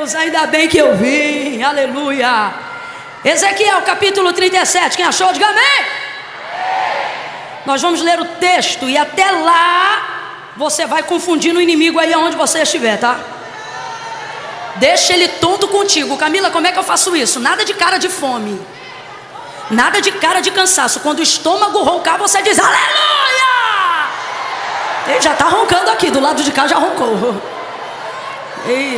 Deus, ainda bem que eu vim, aleluia. Ezequiel capítulo 37, quem achou, diga amém. Nós vamos ler o texto e até lá você vai confundindo o inimigo aí aonde você estiver, tá? Deixa ele tonto contigo. Camila, como é que eu faço isso? Nada de cara de fome, nada de cara de cansaço. Quando o estômago roncar, você diz aleluia. Ele já está roncando aqui, do lado de cá já roncou.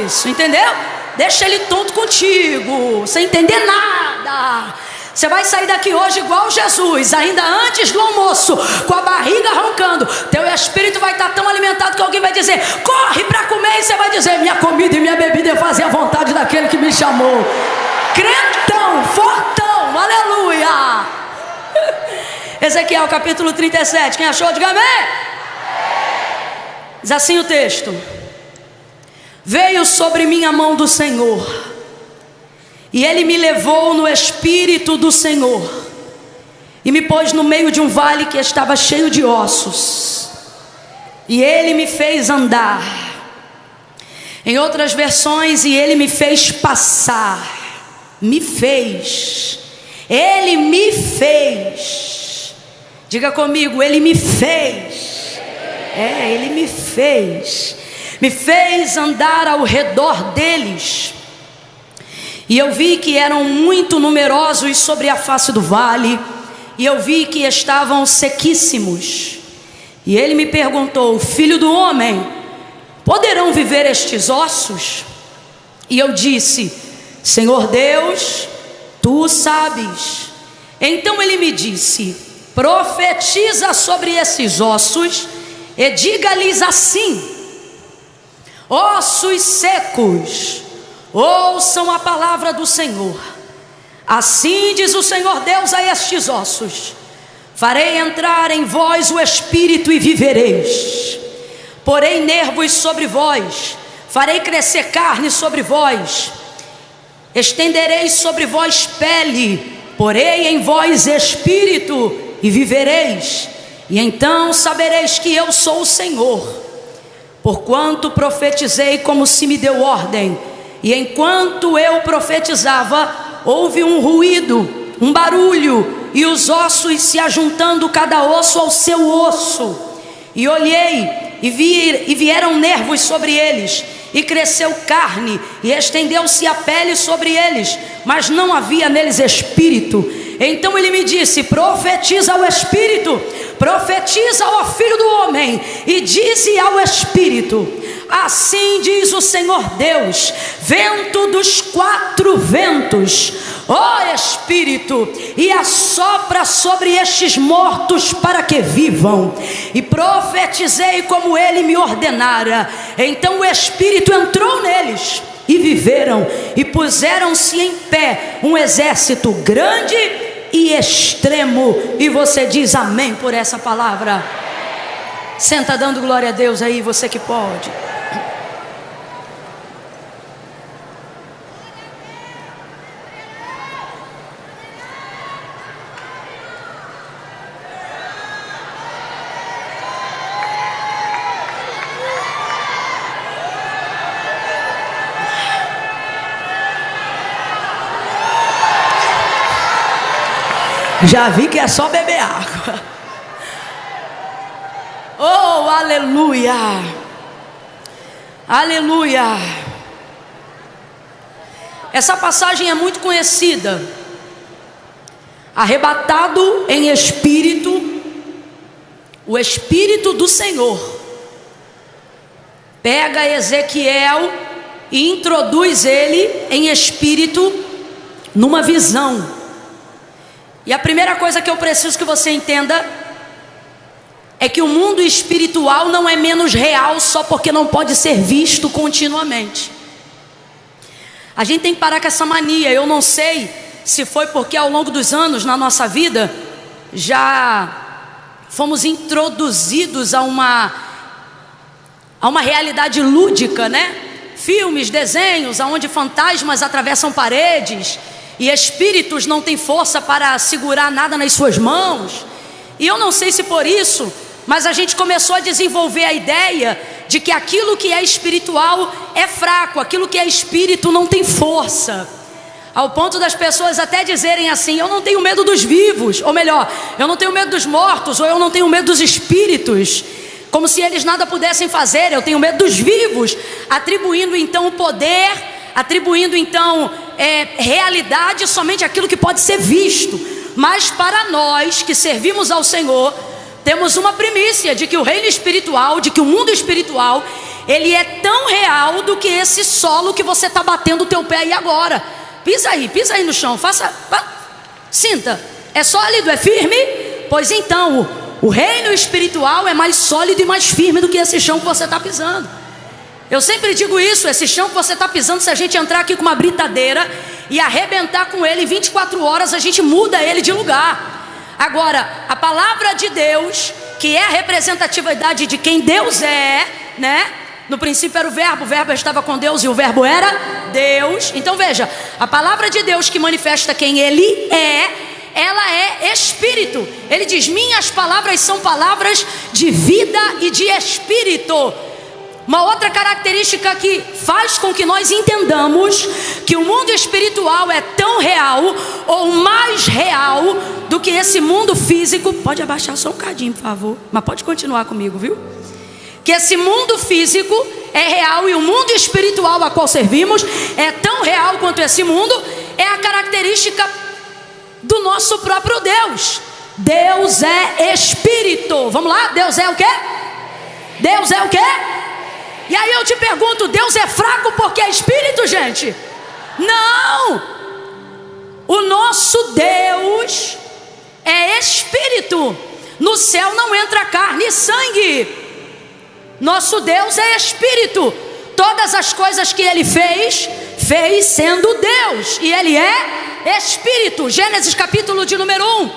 Isso, entendeu? Deixa ele tonto contigo, sem entender nada. Você vai sair daqui hoje igual Jesus, ainda antes do almoço, com a barriga roncando. Teu espírito vai estar tão alimentado que alguém vai dizer, corre para comer, e você vai dizer, minha comida e minha bebida é fazer a vontade daquele que me chamou. Crentão, fortão, aleluia. Ezequiel capítulo 37, quem achou, diga amém. Diz assim o texto: veio sobre mim a mão do Senhor, e Ele me levou no Espírito do Senhor, e me pôs no meio de um vale que estava cheio de ossos, e Ele me fez andar. Em outras versões, e Ele me fez passar. Me fez. Ele me fez. Diga comigo, Ele me fez. Ele me fez. Me fez andar ao redor deles, e eu vi que eram muito numerosos sobre a face do vale, e eu vi que estavam sequíssimos. E ele me perguntou, filho do homem, poderão viver estes ossos? E eu disse, Senhor Deus, tu sabes. Então ele me disse, profetiza sobre esses ossos e diga-lhes assim: ossos secos, ouçam a palavra do Senhor. Assim diz o Senhor Deus a estes ossos: farei entrar em vós o Espírito e vivereis. Porei nervos sobre vós, farei crescer carne sobre vós, estenderei sobre vós pele, porei em vós Espírito e vivereis. E então sabereis que eu sou o Senhor, porquanto profetizei como se me deu ordem. E enquanto eu profetizava, houve um ruído, um barulho, e os ossos se ajuntando cada osso ao seu osso. E olhei, e vieram nervos sobre eles, e cresceu carne, e estendeu-se a pele sobre eles, mas não havia neles espírito. Então ele me disse, profetiza ao Espírito, profetiza ao Filho do Homem, e dize ao Espírito: assim diz o Senhor Deus, vento dos quatro ventos, ó Espírito, e assopra sobre estes mortos para que vivam. E profetizei como ele me ordenara. Então o Espírito entrou neles, e viveram, e puseram-se em pé um exército grande e extremo. E você diz amém por essa palavra? Senta dando glória a Deus aí, você que pode. Já vi que é só beber água. Oh, aleluia. Aleluia. Essa passagem é muito conhecida. Arrebatado em espírito, o Espírito do Senhor pega Ezequiel e introduz ele em espírito numa visão. E a primeira coisa que eu preciso que você entenda é que o mundo espiritual não é menos real só porque não pode ser visto continuamente. A gente tem que parar com essa mania. Eu não sei se foi porque ao longo dos anos na nossa vida já fomos introduzidos a uma realidade lúdica, né? Filmes, desenhos, onde fantasmas atravessam paredes e espíritos não têm força para segurar nada nas suas mãos. E eu não sei se por isso mas a gente começou a desenvolver a ideia de que aquilo que é espiritual é fraco, aquilo que é espírito não tem força. Ao ponto das pessoas até dizerem assim: eu não tenho medo dos vivos, ou melhor, eu não tenho medo dos mortos, ou eu não tenho medo dos espíritos, como se eles nada pudessem fazer, eu tenho medo dos vivos, atribuindo então o poder, atribuindo então realidade somente àquilo que pode ser visto. Mas para nós que servimos ao Senhor, temos uma primícia de que o reino espiritual, de que o mundo espiritual, ele é tão real do que esse solo que você está batendo o teu pé aí agora. Pisa aí no chão, sinta, é sólido, é firme? Pois então, o reino espiritual é mais sólido e mais firme do que esse chão que você está pisando. Eu sempre digo isso, esse chão que você está pisando, se a gente entrar aqui com uma britadeira e arrebentar com ele em 24 horas, a gente muda ele de lugar. Agora, a palavra de Deus, que é a representatividade de quem Deus é, né? No princípio era o verbo estava com Deus e o verbo era Deus. Então veja, a palavra de Deus que manifesta quem Ele é, ela é espírito. Ele diz: minhas palavras são palavras de vida e de espírito. Uma outra característica que faz com que nós entendamos que o mundo espiritual é tão real ou mais real do que esse mundo físico. Pode abaixar só um cadinho, por favor, mas pode continuar comigo, viu? Que esse mundo físico é real e o mundo espiritual a qual servimos é tão real quanto esse mundo. É a característica do nosso próprio Deus. Deus é espírito. Vamos lá? Deus é o quê? Deus é o quê? E aí eu te pergunto, Deus é fraco porque é espírito, gente? Não! O nosso Deus é espírito. No céu não entra carne e sangue. Nosso Deus é espírito. Todas as coisas que Ele fez sendo Deus. E Ele é espírito. Gênesis capítulo de número 1.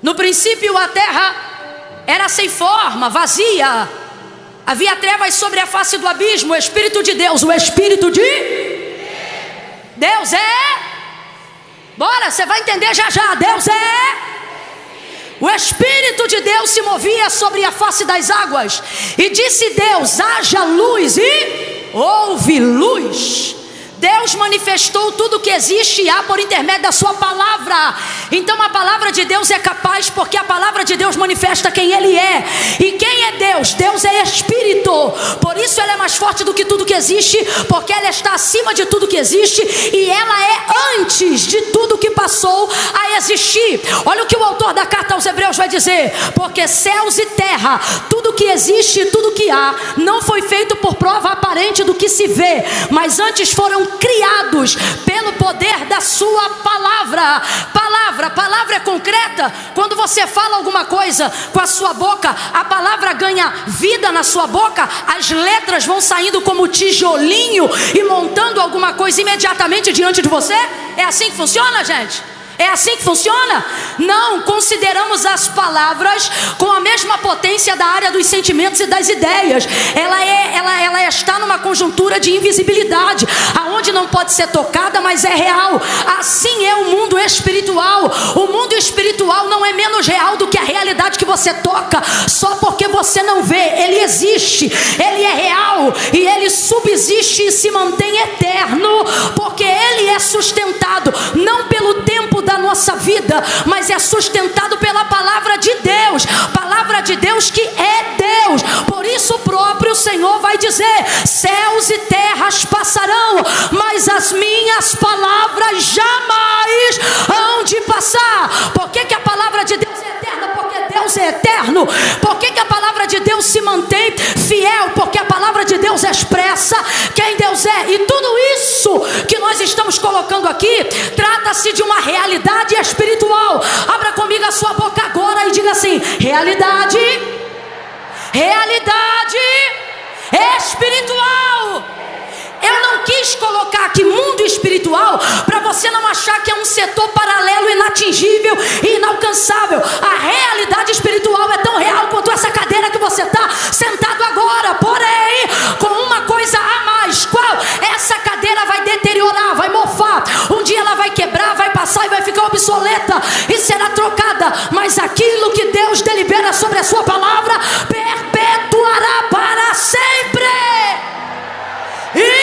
No princípio a terra era sem forma, vazia. Havia trevas sobre a face do abismo. O Espírito de Deus, o Espírito de Deus é. Bora, você vai entender já já. Deus é. O Espírito de Deus se movia sobre a face das águas. E disse Deus: haja luz, e houve luz. Deus manifestou tudo que existe e há por intermédio da sua palavra. Então a palavra de Deus é capaz, porque a palavra de Deus manifesta quem Ele é. E quem é Deus? Deus é espírito. Por isso ela é mais forte do que tudo que existe, porque ela está acima de tudo que existe, e ela é antes de tudo que passou a existir. Olha o que o autor da carta aos Hebreus vai dizer: porque céus e terra, tudo que existe e tudo que há, não foi feito por prova aparente do que se vê, mas antes foram criados pelo poder da sua palavra. Palavra é concreta. Quando você fala alguma coisa com a sua boca, a palavra ganha vida na sua boca. As letras vão saindo como tijolinho e montando alguma coisa imediatamente diante de você. É assim que funciona, gente? É assim que funciona? Não consideramos as palavras com a mesma potência da área dos sentimentos e das ideias. Ela está numa conjuntura de invisibilidade, aonde não pode ser tocada, mas é real. Assim é o mundo espiritual. O mundo espiritual não é menos real do que a realidade que você toca, só porque você não vê. Ele existe, ele é real, e ele subsiste e se mantém eterno, porque ele é sustentado não pelo tempo da nossa vida, mas é sustentado pela palavra de Deus. Palavra de Deus que é Deus. Por isso o próprio Senhor vai dizer: céus e terras passarão, mas as minhas palavras jamais hão de passar. Por que a palavra de Deus é eterna? Porque Deus é eterno. Por que a palavra de Deus se mantém fiel? Porque a palavra de Deus expressa quem Deus é. E tudo isso que nós estamos colocando aqui trata-se de uma realidade espiritual. Abra comigo a sua boca agora e diga assim: realidade espiritual. Eu não quis colocar aqui mundo espiritual para você não achar que é um setor paralelo, inatingível e inalcançável. A realidade espiritual é tão real quanto essa cadeira que você está sentado agora, porém com uma coisa a mais. Qual? Essa cadeira vai deteriorar, vai mofar, um dia ela vai quebrar, vai passar e vai ficar obsoleta e será trocada. Mas aquilo que Deus delibera gera sobre a sua palavra perpetuará para sempre.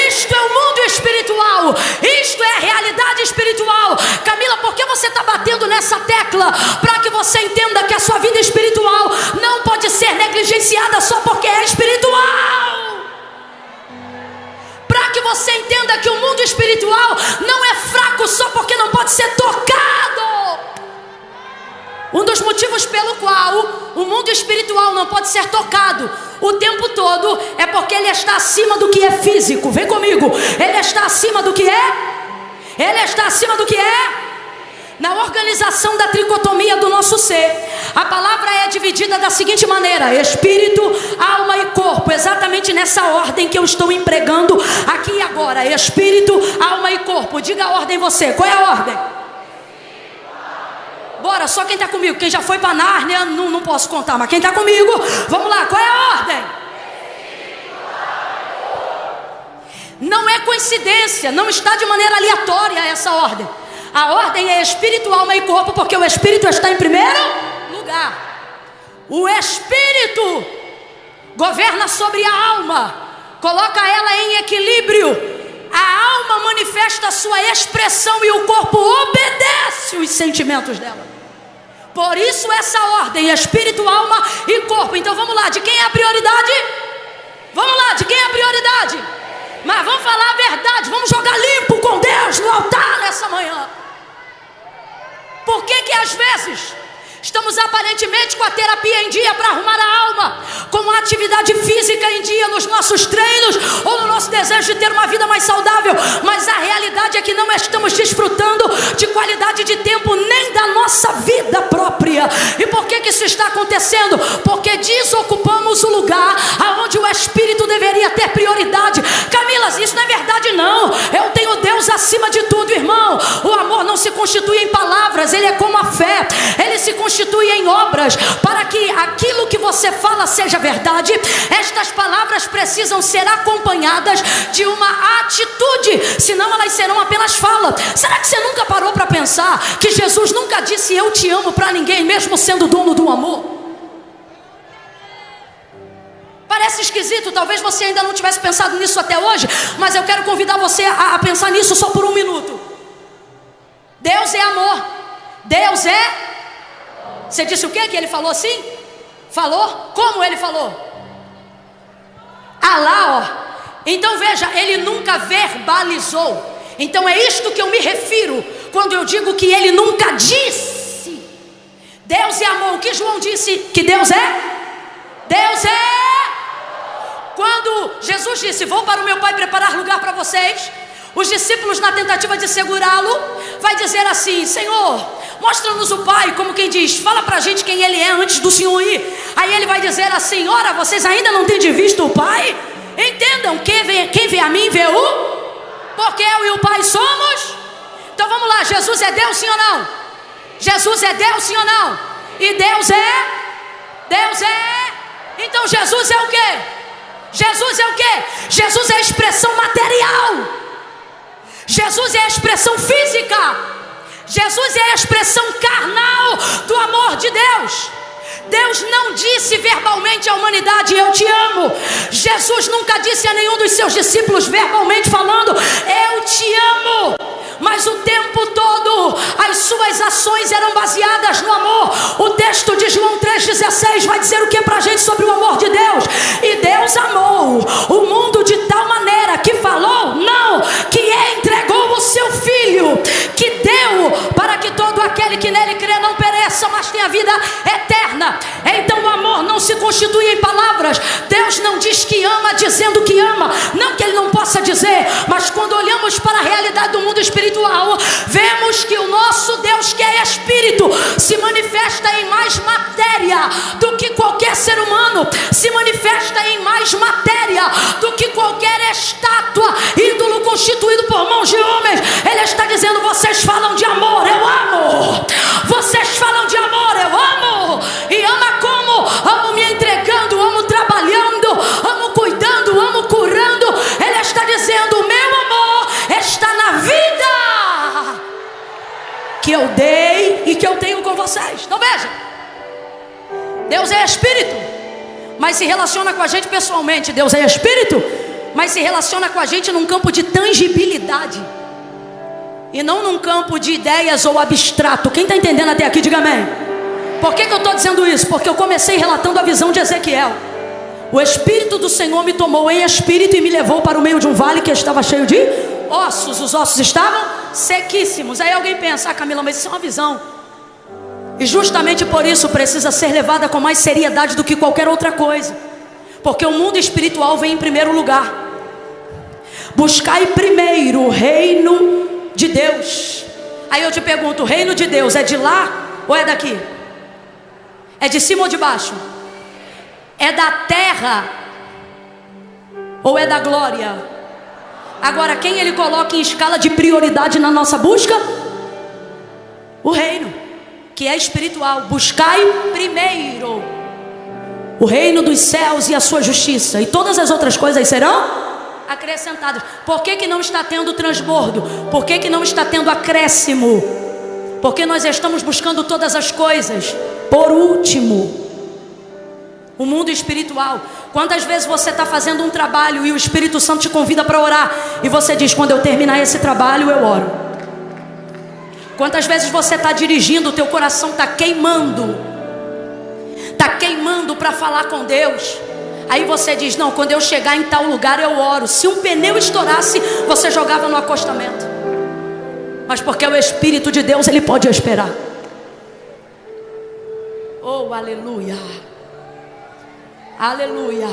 Isto é o mundo espiritual, isto é a realidade espiritual. Camila, por que você está batendo nessa tecla? Para que você entenda que a sua vida espiritual não pode ser negligenciada só porque é espiritual. Para que você entenda que o mundo espiritual não é fraco só porque não pode ser tocado. Um dos motivos pelo qual o mundo espiritual não pode ser tocado o tempo todo é porque ele está acima do que é físico. Vem comigo. Ele está acima do que é? Ele está acima do que é? Na organização da tricotomia do nosso ser, a palavra é dividida da seguinte maneira: espírito, alma e corpo. Exatamente nessa ordem que eu estou empregando aqui e agora. Espírito, alma e corpo. Diga a ordem você. Qual é a ordem? Bora, só quem está comigo. Quem já foi para Nárnia, não posso contar, mas quem está comigo, vamos lá, qual é a ordem? Não é coincidência, não está de maneira aleatória essa ordem. A ordem é espírito, alma e corpo, porque o espírito está em primeiro lugar. O espírito governa sobre a alma, coloca ela em equilíbrio. A alma manifesta a sua expressão e o corpo obedece os sentimentos dela. Por isso essa ordem, espírito, alma e corpo. Então vamos lá, de quem é a prioridade? Vamos lá, de quem é a prioridade? Mas vamos falar a verdade, vamos jogar limpo com Deus no altar nessa manhã. Por que às vezes estamos aparentemente com a terapia em dia para arrumar a alma, com a atividade física em dia nos nossos treinos ou no nosso desejo de ter uma vida mais saudável, mas a realidade é que não estamos desfrutando de qualidade de tempo nem da nossa vida própria. E por que isso está acontecendo? Porque desocupamos o lugar aonde o Espírito deveria ter prioridade. Camila, isso não é verdade não. Eu tenho Deus acima de tudo, irmão. O amor não se constitui em palavras, ele é como a fé, ele se constitui em obras. Para que aquilo que você fala seja verdade, estas palavras precisam ser acompanhadas de uma atitude, senão elas serão apenas fala. Será que você nunca parou para pensar que Jesus nunca disse eu te amo para ninguém, mesmo sendo dono do amor? Parece esquisito, talvez você ainda não tivesse pensado nisso até hoje, mas eu quero convidar você a pensar nisso só por um minuto. Deus é amor. Deus é... Você disse o quê? Que ele falou assim? Falou? Como ele falou? Alá, ó. Então veja, ele nunca verbalizou. Então é isto que eu me refiro quando eu digo que ele nunca disse. Deus é amor. O que João disse que Deus é? Deus é... Quando Jesus disse, vou para o meu Pai preparar lugar para vocês, os discípulos, na tentativa de segurá-lo, vai dizer assim, Senhor, mostra-nos o Pai, como quem diz, fala para a gente quem ele é antes do Senhor ir. Aí ele vai dizer assim, ora, vocês ainda não têm de vista o Pai? Entendam, quem vê a mim vê o... Porque eu e o Pai somos... Então vamos lá, Jesus é Deus, sim ou não? Jesus é Deus, sim ou não? E Deus é? Deus é? Então Jesus é o quê? Jesus é o quê? Jesus é a expressão material. Jesus é a expressão física. Jesus é a expressão carnal do amor de Deus. Deus não disse verbalmente à humanidade, eu te amo. Jesus nunca disse a nenhum dos seus discípulos verbalmente falando, eu te amo. Mas o tempo todo as suas ações eram baseadas no amor. O texto de João 3,16 vai dizer o que para a gente sobre o amor de Deus? E Deus amou o mundo de tal maneira que falou, não, que entregou o seu Filho, que deu para que todo aquele que nele crê não pereça, mas tenha vida eterna. Então o amor não se constitui em palavras. Deus não diz que ama dizendo que ama, não que ele não possa dizer, mas quando olhamos para a realidade do mundo espiritual, vemos que o nosso Deus, que é Espírito, se manifesta em mais matéria do que qualquer ser humano, se manifesta em mais matéria do que qualquer estátua, ídolo constituído por mãos de homens. Ele está dizendo, vocês falam de amor, eu amo. Vocês falam de amor, eu amo. E ama como? Amo me entregando, amo trabalhando, amo cuidando, amo curando. Ele está dizendo, o meu amor está na vida que eu dei e que eu tenho com vocês. Então veja, Deus é espírito, mas se relaciona com a gente pessoalmente. Deus é espírito, mas se relaciona com a gente num campo de tangibilidade e não num campo de ideias ou abstrato. Quem está entendendo até aqui, diga amém. Por que eu estou dizendo isso? Porque eu comecei relatando a visão de Ezequiel. O Espírito do Senhor me tomou em espírito e me levou para o meio de um vale que estava cheio de ossos. Os ossos estavam sequíssimos. Aí alguém pensa: Camila, mas isso é uma visão. E justamente por isso precisa ser levada com mais seriedade do que qualquer outra coisa, porque o mundo espiritual vem em primeiro lugar. Buscai primeiro o reino de Deus. Aí eu te pergunto: o reino de Deus é de lá ou é daqui? É de cima ou de baixo? É da terra ou é da glória? Agora, quem ele coloca em escala de prioridade na nossa busca? O reino, que é espiritual. Buscai primeiro o reino dos céus e a sua justiça, e todas as outras coisas serão acrescentadas. Por que não está tendo transbordo? Por que não está tendo acréscimo? Porque nós estamos buscando todas as coisas por último. O mundo espiritual. Quantas vezes você está fazendo um trabalho e o Espírito Santo te convida para orar, e você diz: quando eu terminar esse trabalho eu oro. Quantas vezes você está dirigindo, o teu coração está queimando para falar com Deus, aí você diz: não, quando eu chegar em tal lugar eu oro. Se um pneu estourasse, você jogava no acostamento. Mas porque o Espírito de Deus, ele pode esperar. Oh, aleluia. Aleluia.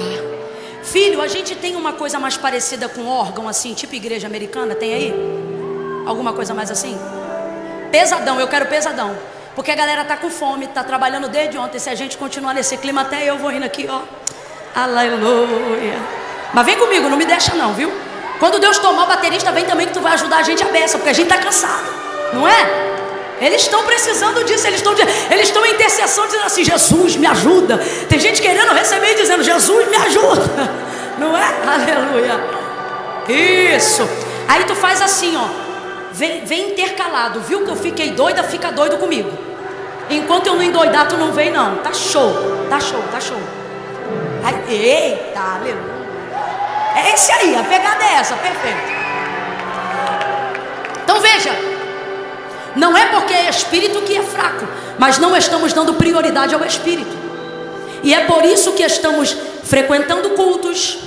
Filho, a gente tem uma coisa mais parecida com órgão assim, tipo igreja americana, tem aí? Alguma coisa mais assim? Pesadão, eu quero pesadão. Porque a galera tá com fome, tá trabalhando desde ontem. Se a gente continuar nesse clima, até eu vou indo aqui, ó. Aleluia. Mas vem comigo, não me deixa não, viu? Quando Deus tomar o baterista, vem também que tu vai ajudar a gente a beça, porque a gente tá cansado, não é? Eles estão precisando disso, eles estão em intercessão dizendo assim: Jesus, me ajuda. Tem gente querendo receber e dizendo: Jesus, me ajuda. Não é? Aleluia. Isso. Aí tu faz assim, ó. Vem intercalado. Viu que eu fiquei doida? Fica doido comigo. Enquanto eu não endoidar, tu não vem não. Tá show, tá show, tá show. Aí, eita, aleluia. É esse aí, a pegada é essa, perfeito. Então veja, não é porque é espírito que é fraco, mas não estamos dando prioridade ao espírito. E é por isso que estamos frequentando cultos,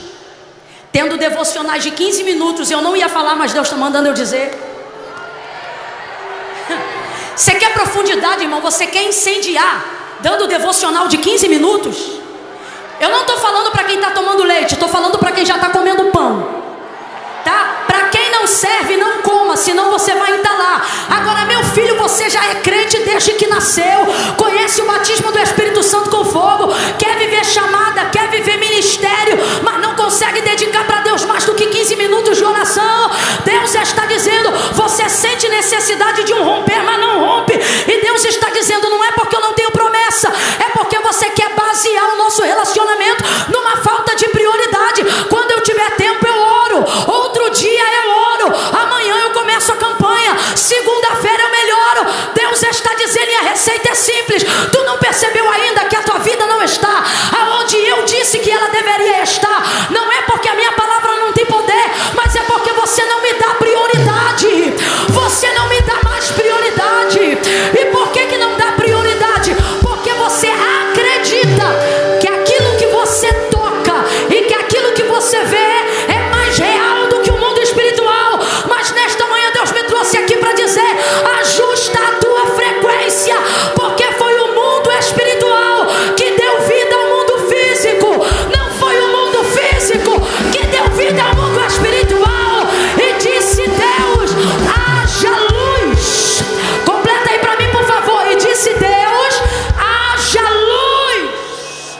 tendo devocionais de 15 minutos. Eu não ia falar, mas Deus está mandando eu dizer. Você quer profundidade, irmão? Você quer incendiar dando devocional de 15 minutos? Eu não estou falando para quem está tomando leite, estou falando para quem já está comendo pão, tá? Para quem não serve, não coma, senão você vai entalar. Agora, meu filho, você já é crente desde que nasceu, conhece o batismo do Espírito Santo com fogo, quer viver chamada, quer viver ministério, mas não consegue dedicar para Deus mais do que 15 minutos de oração. Deus está dizendo: você sente necessidade de um romper, mas não rompe. E Deus está dizendo: não é porque eu não tenho promessa, é porque você quer basear o nosso relacionamento numa falta de prioridade. Quando eu tiver tempo eu oro, outro dia eu oro, amanhã eu começo a campanha, segunda-feira eu melhoro. Deus está dizendo, e a receita é simples. Tu não percebeu ainda que a tua vida não está aonde eu disse que ela deveria estar? Não é porque a minha palavra não tem poder, mas é porque você não me dá prioridade. Você não me dá mais prioridade. E por que não dá prioridade? Porque você acredita que aquilo que você toca e que aquilo que você vê é mais real do que o mundo espiritual. Mas nesta manhã Deus me trouxe aqui para dizer: ajusta a tua frequência, porque foi o mundo espiritual que deu vida ao mundo físico. Não foi o mundo físico que deu vida ao mundo espiritual. E disse Deus: haja luz. Completa aí para mim, por favor. E disse Deus: haja luz.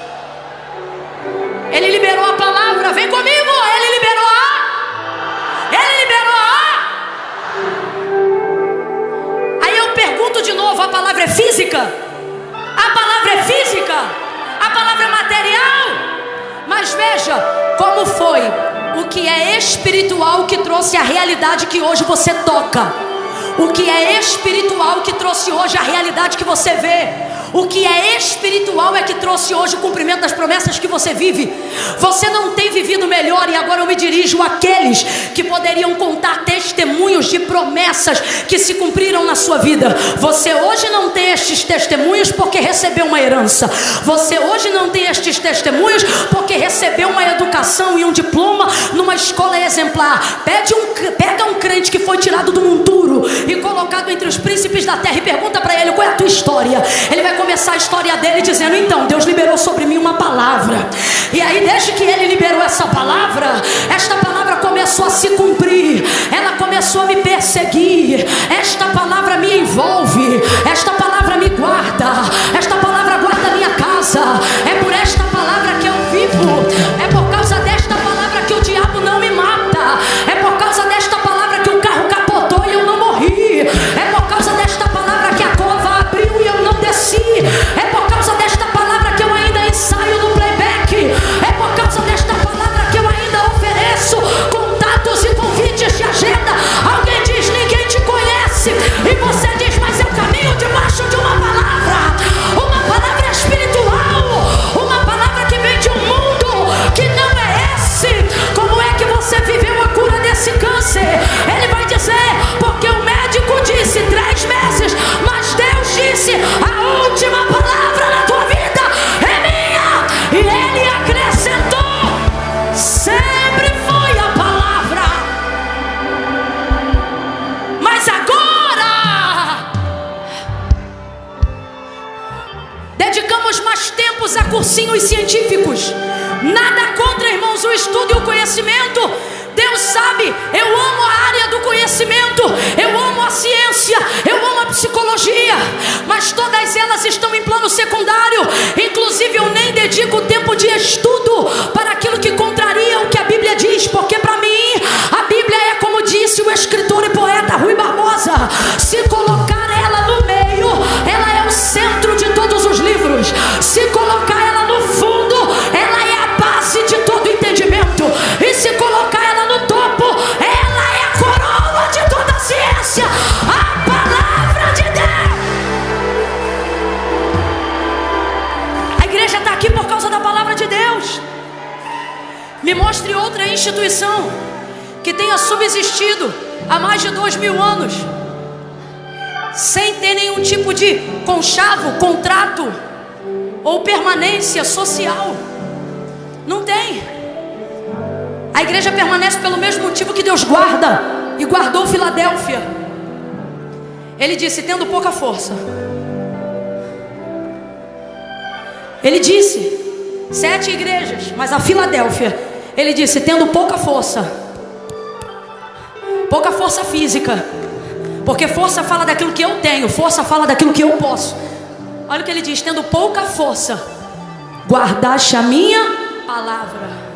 Ele liberou a palavra, vem comigo. Ele liberou Aí eu pergunto de novo: a palavra é física? A palavra é física? A palavra é material? Mas veja como foi o que é espiritual que trouxe a realidade que hoje você toca. O que é espiritual que trouxe hoje a realidade que você vê. O que é espiritual é que trouxe hoje o cumprimento das promessas que você vive. Você não tem vivido melhor, e agora eu me dirijo àqueles que poderiam contar testemunhos de promessas que se cumpriram na sua vida. Você hoje não tem estes testemunhos porque recebeu uma herança. Você hoje não tem estes testemunhos porque recebeu uma educação e um diploma numa escola exemplar. Pega um crente que foi tirado do monturo e colocado entre os príncipes da terra e pergunta para ele: qual é a tua história? Ele vai começar a história dele dizendo: então, Deus liberou sobre mim uma palavra, e aí desde que ele liberou essa palavra, esta palavra começou a se cumprir, ela começou a me perseguir, esta palavra me envolve, esta palavra me guarda, esta palavra guarda a minha casa, é por esta palavra que eu vivo, é por causa desta palavra que o diabo não me mata, é por causa desta palavra que o carro capotou e eu não morri, é por causa desta palavra que a cova abriu e eu não desci, é por causa desta palavra que eu ainda ensaio no playback, é por causa desta palavra que eu ainda ofereço contatos e convites de agenda. Alguém diz: ninguém te conhece, e você diz: mas eu caminho debaixo de uma palavra espiritual, uma palavra que vem de um mundo que não é esse. Como é que você viveu a cura desse câncer? Ele vai dizer: porque o médico disse 3 meses, mas Deus disse: a última palavra na tua vida é minha. E ele acrescentou: sempre foi a palavra, mas agora dedicamos mais tempos a cursinhos científicos. Nada contra, irmãos, o estudo e o conhecimento. Deus sabe, eu amo a área do conhecimento, eu amo a ciência, eu amo a psicologia, mas todas elas estão em plano secundário. Inclusive eu nem dedico tempo de estudo para aquilo que contraria o que a Bíblia diz, porque para mim a Bíblia é, como disse o escritor e poeta Rui Barbosa, se colocar ela no meio, ela é o centro de todos os livros. Se colocar ela no fundo, ela é a base de todo entendimento. E se colocar ela no topo, ela é a coroa de toda a ciência, a palavra de Deus. A igreja está aqui por causa da palavra de Deus. Me mostre outra instituição que tenha subsistido há mais de 2000 anos sem ter nenhum tipo de conchavo, contrato ou permanência social. Não tem. A igreja permanece pelo mesmo motivo que Deus guarda e guardou Filadélfia. Ele disse: tendo pouca força. Ele disse 7 igrejas, mas a Filadélfia, ele disse: tendo pouca força física, porque força fala daquilo que eu tenho, força fala daquilo que eu posso. Olha o que ele diz: tendo pouca força, guardaste a minha palavra.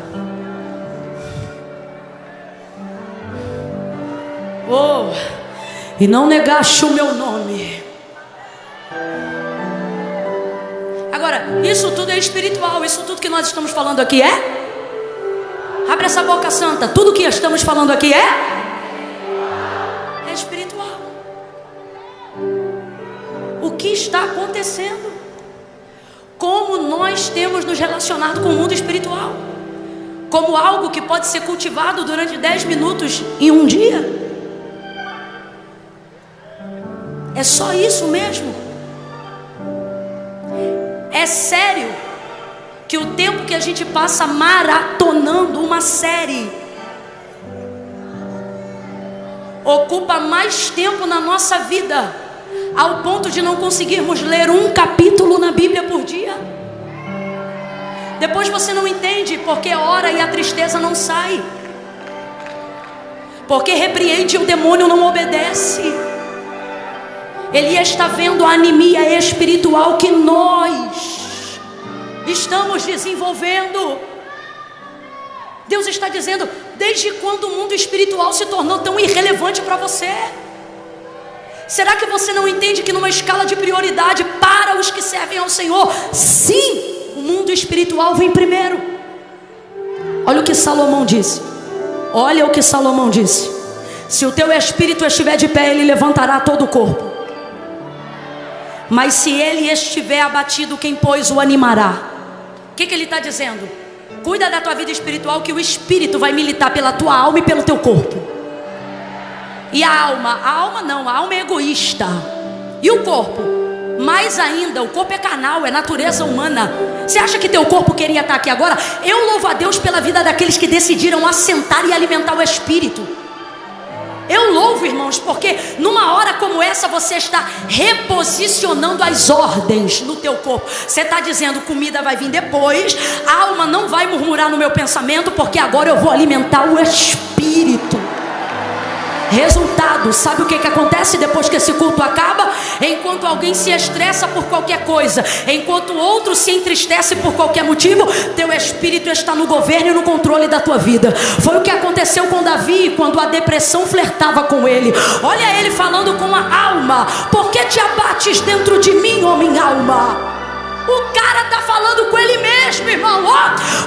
Oh, e não negaste o meu nome. Agora, isso tudo é espiritual. Isso tudo que nós estamos falando aqui é? Abre essa boca santa. Tudo que estamos falando aqui é espiritual. O que está acontecendo? Como nós temos nos relacionado com o mundo espiritual? Como algo que pode ser cultivado durante 10 minutos em um dia? É só isso mesmo? É sério que o tempo que a gente passa maratonando uma série ocupa mais tempo na nossa vida, ao ponto de não conseguirmos ler um capítulo na Bíblia por dia? Depois você não entende porque ora e a tristeza não sai, porque repreende e o demônio não obedece. Ele está vendo a anemia espiritual que nós estamos desenvolvendo. Deus está dizendo: desde quando o mundo espiritual se tornou tão irrelevante para você? Será que você não entende que numa escala de prioridade para os que servem ao Senhor, sim, o mundo espiritual vem primeiro? Olha o que Salomão disse. Olha o que Salomão disse: se o teu espírito estiver de pé, ele levantará todo o corpo. Mas se ele estiver abatido, quem pois o animará? O que ele está dizendo? Cuida da tua vida espiritual, que o Espírito vai militar pela tua alma e pelo teu corpo. E a alma é egoísta. E o corpo? Mais ainda, o corpo é carnal, é natureza humana. Você acha que teu corpo queria estar aqui agora? Eu louvo a Deus pela vida daqueles que decidiram assentar e alimentar o Espírito. Eu louvo, irmãos, porque numa hora como essa você está reposicionando as ordens no teu corpo. Você está dizendo, comida vai vir depois, a alma não vai murmurar no meu pensamento, porque agora eu vou alimentar o Espírito. Resultado, sabe o que acontece depois que esse culto acaba? Enquanto alguém se estressa por qualquer coisa, enquanto outro se entristece por qualquer motivo, teu espírito está no governo e no controle da tua vida. Foi o que aconteceu com Davi, quando a depressão flertava com ele. Olha ele falando com a alma: por que te abates dentro de mim, ó minha alma? O cara está falando com ele mesmo, irmão.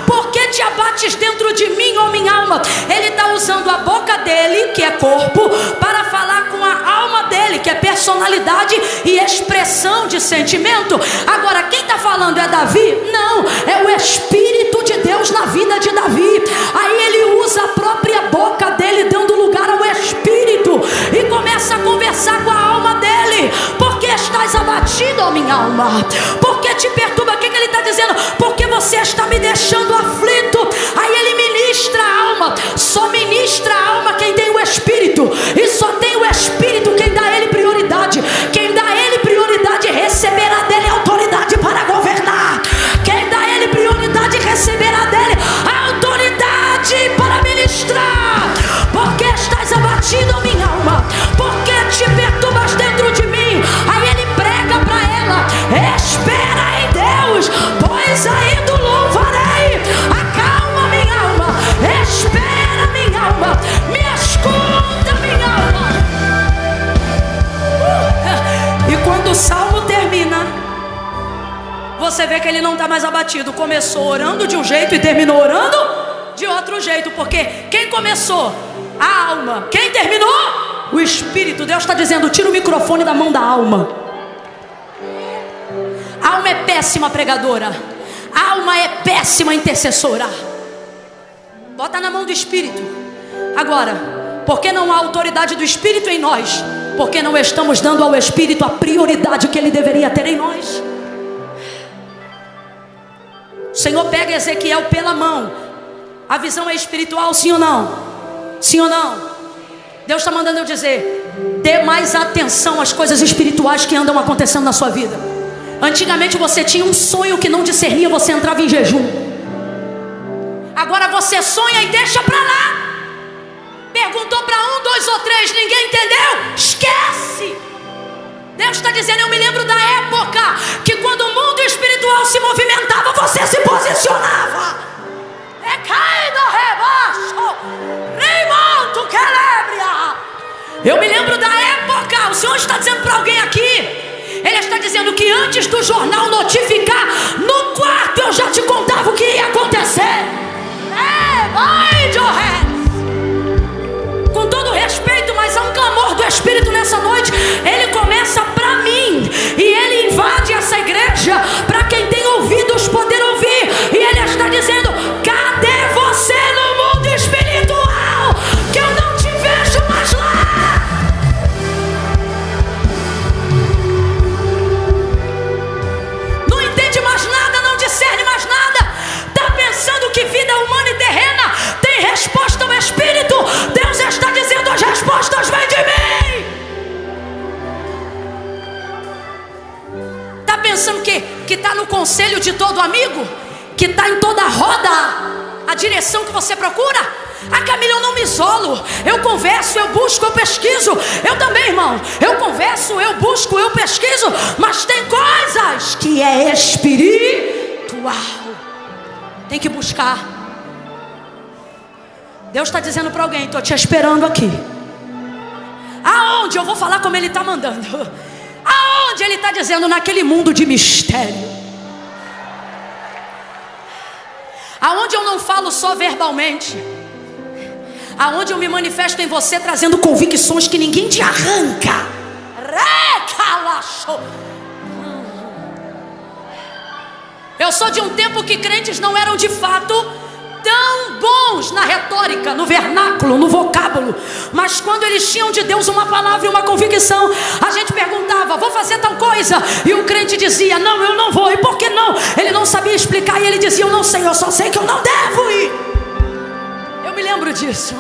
Por que te abates dentro de mim, ó minha alma? Ele está usando a boca dele, que é corpo, para falar com a alma dele, que é personalidade e expressão de sentimento. Agora, quem está falando é Davi? Não, é o Espírito de Deus na vida de Davi. Aí ele usa a própria boca dele, dando lugar ao Espírito, e começa a conversar com a alma dele. Por que estás abatido, ó minha alma? Por que te perturba? O que ele está dizendo? Porque você está me deixando aflito. Aí ele ministra a alma. Só ministra a alma quem tem o Espírito, e só tem o Espírito quem dá a ele prioridade. Quem dá a ele prioridade receberá dele autoridade para governar. Quem dá a ele prioridade receberá dele autoridade para ministrar. Porque estás abatido, minha alma? Porque te perturbas dentro de mim? Aí ele prega para ela: espera em Deus, pois ainda o louvarei. Acalma, minha alma, espera, minha alma, me escuta, minha alma. E quando o salmo termina, você vê que ele não está mais abatido. Começou orando de um jeito e terminou orando de outro jeito. Porque quem começou? A alma. Quem terminou? O Espírito. Deus está dizendo: tira o microfone da mão da alma. A alma é péssima pregadora. A alma é péssima intercessora. Bota na mão do Espírito. Agora, por que não há autoridade do Espírito em nós? Porque não estamos dando ao Espírito a prioridade que ele deveria ter em nós. O Senhor pega Ezequiel pela mão. A visão é espiritual, sim ou não? Sim ou não? Deus está mandando eu dizer: dê mais atenção às coisas espirituais que andam acontecendo na sua vida. Antigamente você tinha um sonho que não discernia, você entrava em jejum. Agora você sonha e deixa para lá. Perguntou para 1, 2 ou 3, ninguém entendeu? Esquece. Deus está dizendo: eu me lembro da época que quando o mundo espiritual se movimentava, você se posicionava. É caído rebaixo, remonto que lebria. Eu me lembro da época. O Senhor está dizendo para alguém aqui. Ele está dizendo que antes do jornal notificar, no quarto eu já te contava o que ia acontecer. Vai, Johannes. Com todo respeito, mas há um clamor do Espírito nessa noite. Ele começa para mim e ele invade essa igreja para quem tem ouvidos poder ouvir. E ele está dizendo: cadê você no mundo espiritual? Que eu não te vejo mais lá. Não entende mais nada, não discerne mais nada. Está pensando que vida humana e terrena tem resposta ao Espírito? Deus está dizendo: as respostas vêm de mim. Está pensando que está no conselho de todo amigo? Que está em toda roda a direção que você procura? Camila, eu não me isolo. Eu converso, eu busco, eu pesquiso. Eu também, irmão. Eu converso, eu busco, eu pesquiso. Mas tem coisas que é espiritual. Tem que buscar. Deus está dizendo para alguém: estou te esperando aqui. Aonde? Eu vou falar como Ele está mandando. Aonde Ele está dizendo? Naquele mundo de mistério. Aonde eu não falo só verbalmente. Aonde eu me manifesto em você trazendo convicções que ninguém te arranca. Eu sou de um tempo que crentes não eram de fato tão bons na retórica, no vernáculo, no vocábulo, mas quando eles tinham de Deus uma palavra e uma convicção, a gente perguntava: vou fazer tal coisa? E o crente dizia: não, eu não vou. E por que não? Ele não sabia explicar e ele dizia: eu não sei, eu só sei que eu não devo ir. Eu me lembro disso,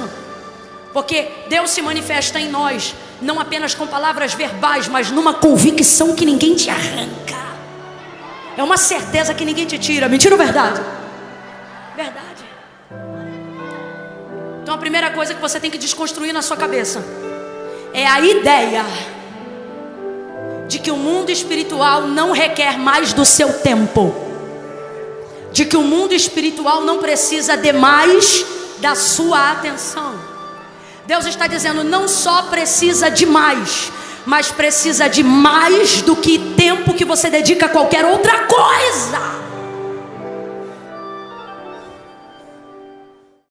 porque Deus se manifesta em nós não apenas com palavras verbais, mas numa convicção que ninguém te arranca. É uma certeza que ninguém te tira. Mentira ou verdade? Verdade. Então a primeira coisa que você tem que desconstruir na sua cabeça é a ideia de que o mundo espiritual não requer mais do seu tempo, de que o mundo espiritual não precisa de mais da sua atenção. Deus está dizendo: não só precisa de mais, mas precisa de mais do que tempo que você dedica a qualquer outra coisa.